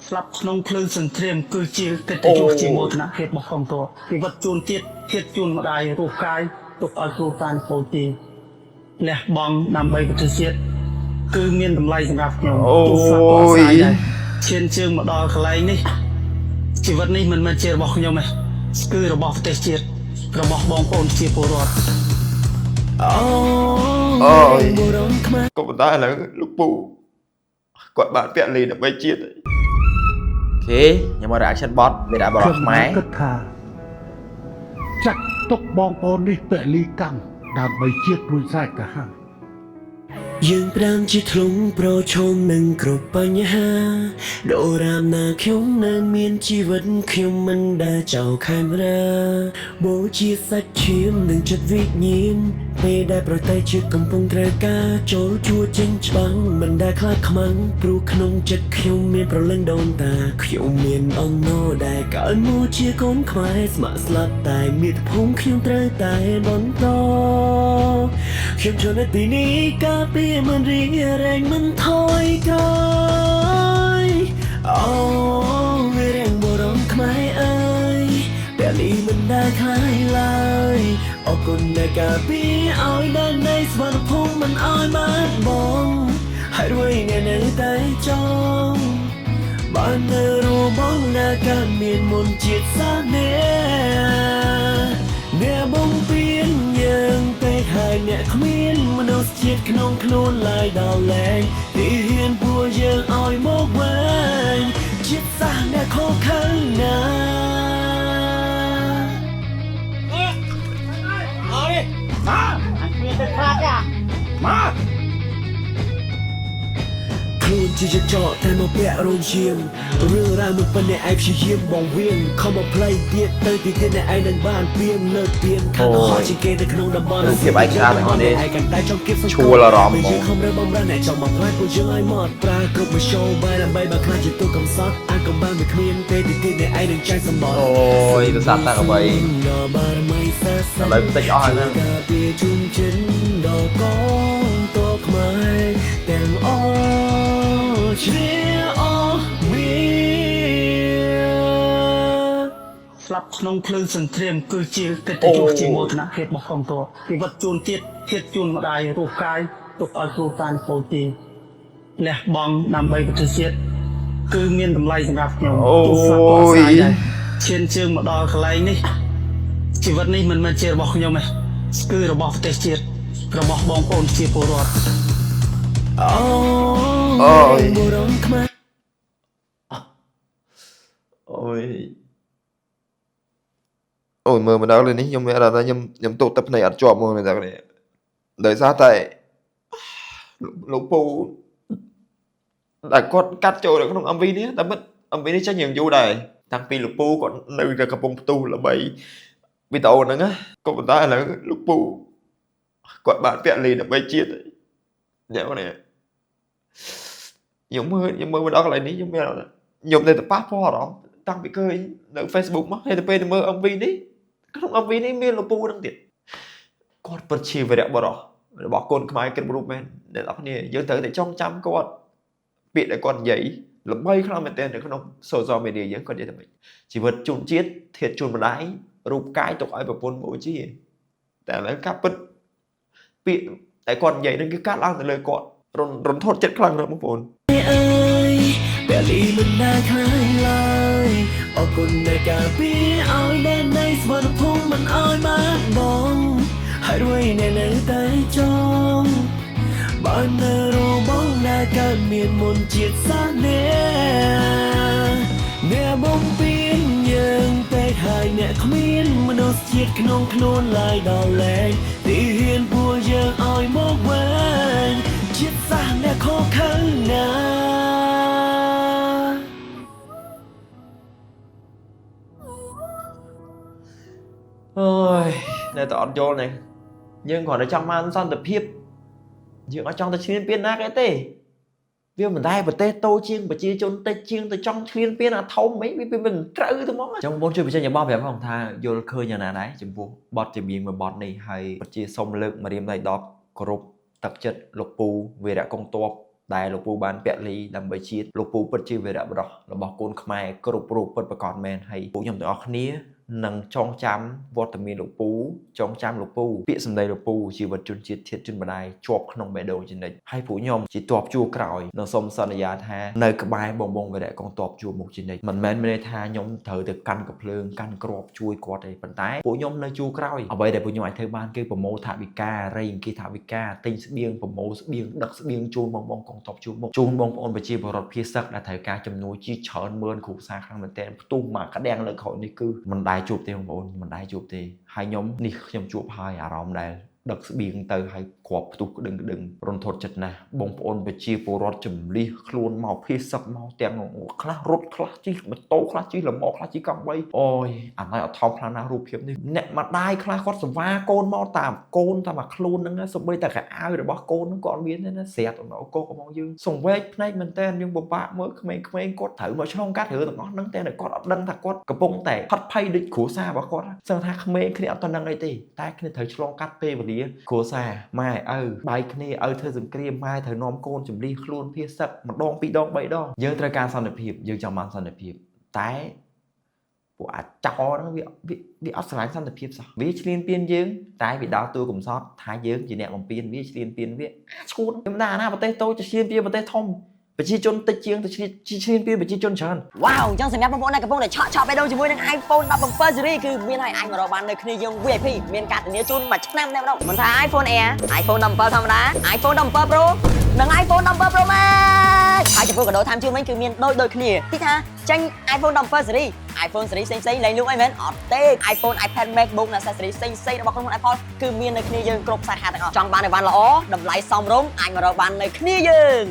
ស្លាប់ក្នុងភ្លើងសង្គ្រាមគឺជាកិត្តិយសជាមោទនភាពរបស់ផងតជីវិតជួនជាតិជាតិជួនម្ដាយរូបកាយទុកឲ្យគ្រូតានពោលទីលះបង់ដើម្បីប្រទេសជាតិគឺមានតម្លៃសម្រាប់ខ្ញុំទូស្លាប់ក៏ស្ដាយដែរឈានជើងមកដល់កន្លែងនេះជីវិតនេះមិនមែនជារបស់ខ្ញុំទេគឺរបស់ប្រទេសជាតិរបស់បងប្អូនជាពលរដ្ឋក៏ប៉ុន្តែឥឡូវលោកពូគាត់បានពាក់លីដើម្បីជាតិអូខេខ្ញុំមក reaction bot វាដាក់បរិបទខ្មែរគិតថាចាក់ទុកបងប្អូននេះពលីកម្មដើម្បីជាតិរួចស្រេចទៅហើយយើងប្រាំជាធ្លុងប្រឈមនឹងគ្រប់បញ្ហាដរាបណាខ្ញុំនៅមានជីវិតខ្ញុំមិនដែលចោលខេមរាបូជាសាច់ឈាមនិងចិត្តវិញ្ញាណពេលដែលប្រទេសជាតិកំពុងត្រូវការចូលជួចេញច្បាំងមិនដែលខ្លាចខ្មាំងព្រោះក្នុងចិត្តខ្ញុំមានប្រលឹងដូនតាខ្ញុំមានអំណរដែលកើតមកជាកូនខ្មែរស្ម័គ្រស្លាប់តែមាតុភូមិខ្ញុំត្រូវតែបន្តខ្ញុំចូលនៅទីនេះការពារមិនរៀងរែងមិនថយក្រោយអូរៀងបរំខ្មែរអើយពេលនេះមិនដែលខ្លាយឡើយអរគុណដែលការពារឲ្យដល់នៃស្វត្ថភូមិមិនឲ្យបានបងហើយរួយនៅតែចង់បាននៅរបស់ណាការមានមុនជាតិសានេអ្នកបំពេញយើងពេកហើយអ្នកគ្មានមនុស្សជាតិក្នុងខ្លួនឡើយដល់លែងទីហ៊ានពួកយើងឲ្យមកវិញជាតិសាសអ្នកខកខានណាខ្លួនជាចោតតែមកពាក់រោងជាមរឿងរ៉ាវមិនប៉ុណ្ណេះឯងព្យាយាមបងវៀងខំមកផ្លៃទៀតទៅទីទៀតអ្នកឯងនឹងបានពៀនលើកពៀនខាងហោះជាងគេនៅក្នុងតំបន់រូបភាពឯកសារទាំងអស់នេះឈួលអារម្មណ៍ហ្មងខំរើបំរើអ្នកចង់មកផ្លាយពួកយើងឲ្យមកប្រើគ្រប់មួយ show បែរដើម្បីបើខ្លាចជាទូកំសត់អាចកំបានមិនគ្មានពេលទីទៀតអ្នកឯងនឹងចាញ់សម្បត្តិអូយប្រសាទតាអ្វីឥឡូវតិចអស់ហើយណាពីជុំចិនដល់កងតោខ្មែរទាំងអស់ជ្រាអស់វាស្លាប់ក្នុងភ្លើងសង្គ្រាមគឺជាកិត្តិយសជាមោទនភាពរបស់ផងតជីវិតជួនជាតិជាតិជួនម្ដាយរូបកាយទុកឲ្យគ្រូតានពោលទីលះបង់ដើម្បីប្រទេសជាតិគឺមានតម្លៃសម្រាប់ខ្ញុំទូស្លាប់ក៏ស្ដាយដែរឈានជើងមកដល់កន្លែងនេះជីវិតនេះមិនមែនជារបស់ខ្ញុំទេគឺរបស់ប្រទេសជាតិរបស់បងប្អូនជាពលរដ្ឋអូយបរំខ្មែរអូយមើលមកដល់នេះខ្ញុំមានអារម្មណ៍ថាខ្ញុំទូទឹកភ្នែកអត់ជាប់មកទេតែដោយសារតែលោកពូដែលគាត់កាត់ចូលនៅក្នុង MV នេះតែមិន MV នេះចេញយ៉ាងយូរដែរតាំងពីលោកពូគាត់នៅតែកំពុងផ្ទុះល្បីវីដេអូហ្នឹងណាក៏ប៉ុន្តែឥឡូវលោកពូគាត់បានពាក់លីដើម្បីជាតិអ្នកនេះខ្ញុំមើលមកដល់កន្លែងនេះខ្ញុំមានខ្ញុំនៅតែប៉ះពាល់អារម្មណ៍តាំងពីឃើញនៅ Facebook មកហើយទៅពេលទៅមើល MV នេះក្នុង MV នេះមានលោកពូហ្នឹងទៀតគាត់ពិតជាវីរៈបុរសរបស់កូនខ្មែរគិតរូបមែនអ្នកនរគ្នាយើងត្រូវតែចងចាំគាត់ពាក្យដែលគាត់និយាយល្បីខ្លាំងមែនទែននៅក្នុង social media យើងគាត់និយាយថាម៉េចជីវិតជូនជាតិធាតុជូនម្ដាយរូបកាយទុកឲ្យប្រពន្ធបូជាតែឥឡូវការពិតពាក្យតែគាត់និយាយនឹងគឺកាត់ឡើងទៅលើគាត់រន្ធត់ចិត្តខ្លាំងណាស់បងប្អូនអើយពេលនេះមិនដែលខ្លាយឡើយអរគុណដែលការពារឲ្យដល់នៃស្វត្ថភូមិមិនឲ្យបានបងហើយរួយនៅតែចង់បាននៅរបស់ណាកើតមានមុនជាតិសាសនាអ្នកបំពេញយើងពេកហើយអ្នកគ្មានមនុស្សជាតិក្នុងខ្លួនឡើយដល់លែងទីហ៊ានពួកយើងឲ្យមកវិញជាតិសាសអ្នកខកខានណាអូយនៅតែអត់យល់នេះយើងគ្រាន់តែចង់បានសន្តិភាពយើងអត់ចង់ទៅឈ្លានពានណាគេទេវាមិនដែលប្រទេសតូចជាងប្រជាជនតិចជាងទៅចង់ឈ្លានពានអាធំអីវាមិនត្រូវទៅហ្មងចង់បងជួយបញ្ចេញយោបល់ប្រាប់ផងថាយល់ឃើញយ៉ាងណាដែរចំពោះបទចម្រៀងមួយបទនេះហើយពិតជាសូមលើកមករៀបដៃដកគោរពទឹកចិត្តលោកពូវីរៈកងទ័ព ដែលលោកពូបានពាក់លីដើម្បីជាតិលោកពូពិតជាវីរបុរសរបស់កូនខ្មែរគ្រប់រូបពិតប្រាកដមែនហើយពួកខ្ញុំទាំងអស់គ្នានឹងចងចាំវត្តមានលោកពូចងចាំលោកពូពាក្យសម្ដីលោកពូជីវិតជនជាតិធាតុជនបដាយជាប់ក្នុងបេះដូងជានិច្ចហើយពួកខ្ញុំជាទ័ពជួរក្រោយនៅសូមសន្យាថានៅក្បែរបងវីរៈកងទ័ពជួរមុខជានិច្ចមិនមែនមានន័យថាខ្ញុំត្រូវទៅកាន់កំភ្លើងកាន់គ្រាប់ជួយគាត់ទេប៉ុន្តែពួកខ្ញុំនៅជួរក្រោយអ្វីដែលពួកខ្ញុំអាចធ្វើបានគឺប្រមូលថវិការៃអង្គាថវិកាទិញស្បៀងប្រមូលស្បៀងដឹកស្បៀងជូនបងកងទ័ពជួរមុខជូនបងប្អូនប្រជាពលរដ្ឋភៀសសឹកដែលត្រូវការជំនួយជាច្រើនម៉ឺនគ្រួសារខ្លាំងមែនទែនផ្ទុះមកក្តាំងលើក្រោយនេះគឺមិនដែលជួបទេបងប្អូនមិនដែលជួបទេហើយខ្ញុំជួបហើយអារម្មណ៍ដែលដឹកស្បៀងទៅហើយគ្រាប់ផ្ទុះក្តឹងរន្ធត់ចិត្តណាស់បងប្អូនប្រជាពលរដ្ឋជំលះខ្លួនមកភៀសសឹកមកទាំងខ្លះរត់ខ្លះជិះម៉ូតូខ្លះជិះលំមកខ្លះជិះកង់3អូយអាណៃអត់ថោកខ្លាំងណាស់រូបភាពនេះអ្នកម្ដាយខ្លះគាត់សវាកូនមកតាមកូនតាមមកខ្លួនហ្នឹងសូម្បីតែកៅអៅរបស់កូនហ្នឹងក៏អត់មានទេណាស្រាតអកកមកយើងសង្វេគភ្នែកមែនតើយើងពិបាកមើលក្មេងៗគាត់ត្រូវមកឆ្លងកាត់រឿងទាំងអស់ហ្នឹងតែគាត់អត់ដឹងថាគាត់កំពុងតែផាត់ភ័យដូចគ្រួសាររបស់គាត់សឹងថាក្មេងគ្នាអត់ទៅនឹងអីទេតែគ្នាត្រូវឆ្លងកាត់ពេលវេលាគ្រួសារម៉ែឪបែកគ្នាឲ្យធ្វើសង្គ្រាមម៉ែត្រូវនាំកូនជំលះខ្លួនភៀសសឹកម្ដង2ដង3ដងយើងត្រូវការសន្តិភាពយើងចង់បានសន្តិភាពតែពួកអាចោលហ្នឹងវាអត់ស្រឡាញ់សន្តិភាពសោះវាឈ្លានពានយើងតែវាដើរតួកំសត់ថាយើងជាអ្នកបំពេញវាឈ្លានពានវាឈួតខ្ញុំថាណាប្រទេសតូចទៅឈ្លានពានប្រទេសធំប្រជាជនតិចជាងទៅឈ្លានពានប្រជាជនច្រើន Wow អញ្ចឹងសម្រាប់បងប្អូនដែលកំពុងតែឆក់បេះដូងជាមួយនឹង iPhone 17 series គឺមានឲ្យអាចមករកបាននៅគ្នាយើង VIP មានការធានាជូនមួយឆ្នាំតែម្ដងមិនថា iPhone Air iPhone 17ធម្មតា iPhone 17 Pro និង iPhone 17 Pro Max ហើយចំពោះកាដូតាមជូនវិញគឺមានដូចគ្នាទីថាចេញ iPhone 17 series iPhone series ផ្សេងៗលែងលក់អីមែនអត់ទេ iPhone iPad MacBook និង accessory ផ្សេងៗរបស់ក្រុមហ៊ុន Apple គឺមាននៅគ្នាយើងគ្រប់សាខាទាំងអស់ចង់បានអីវ៉ាន់ល្អតម្លៃសមរម្យអាចមករកបាននៅគ្នាយើង